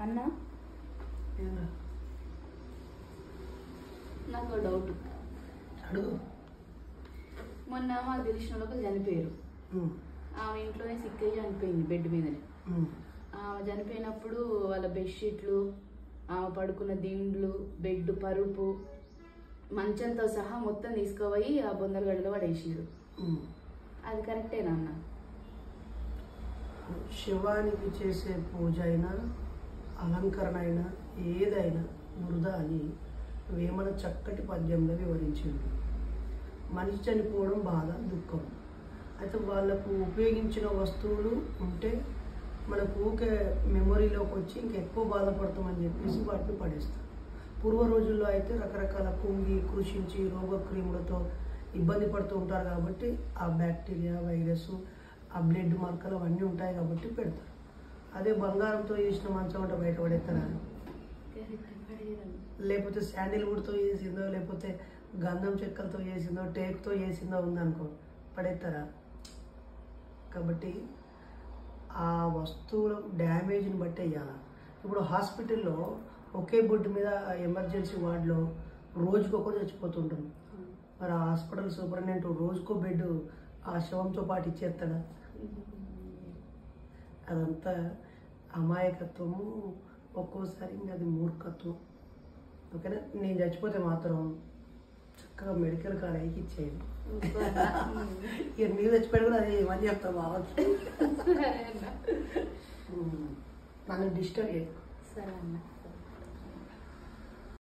అన్న నాకు డౌట్ అడుగు. మొన్న మాకు తెలిసిన వాళ్ళు చనిపోయారు. ఆమె ఇంట్లోనే సిక్ అయ్యి చనిపోయింది, బెడ్ మీదనే. ఆమె చనిపోయినప్పుడు వాళ్ళ బెడ్షీట్లు, ఆమె పడుకున్న దిండ్లు, బెడ్ పరుపు, మంచంతో సహా మొత్తం తీసుకుపోయి ఆ బొందలగడ్డలో పడేసారు. అది కరెక్టేనా అన్న? శివానికి చేసే పూజ అయినా అలంకరణ అయినా ఏదైనా వృధా అని వేమన చక్కటి పద్యంలో వివరించింది. మనిషి చనిపోవడం బాధ, దుఃఖం. అయితే వాళ్ళకు ఉపయోగించిన వస్తువులు ఉంటే మనకు ఊకే మెమొరీలోకి వచ్చి ఇంకెక్కువ బాధపడతామని చెప్పేసి వాటిని పడేస్తాం. పూర్వ రోజుల్లో అయితే రకరకాల కుంగి కృషించి రోగక్రిములతో ఇబ్బంది పడుతూ ఉంటారు కాబట్టి ఆ బ్యాక్టీరియా, వైరస్, ఆ బ్లడ్ మార్కలు అవన్నీ ఉంటాయి కాబట్టి పెడతారు. అదే బంగారంతో చేసిన మంచం అంటే బయట పడేస్తారా? లేకపోతే శాండిల్వుడ్తో చేసిందో, లేకపోతే గంధం చెక్కలతో చేసిందో, టేక్తో చేసిందో ఉందనుకో పడేస్తారా? కాబట్టి ఆ వస్తువుల డ్యామేజ్ని బట్టి వేయాలి. ఇప్పుడు హాస్పిటల్లో ఒకే బెడ్ మీద ఎమర్జెన్సీ వార్డులో రోజుకొకరు చచ్చిపోతుంటారు. మరి ఆ హాస్పిటల్ సూపరింటెండెంట్ రోజుకో బెడ్ ఆ శవంతో పాటు ఇచ్చేస్తాడా? అదంతా అమాయకత్వము, ఒక్కోసారి అది మూర్ఖత్వం. ఓకేనా? నేను చచ్చిపోతే మాత్రం చక్కగా మెడికల్ కాలేజీకి ఇచ్చేయండి. ఇక మీరు చచ్చిపోయాడు కూడా అదే ఏమని చెప్తాను బాగా. నన్ను డిస్టర్బ్ చేయకు. సరే అన్న.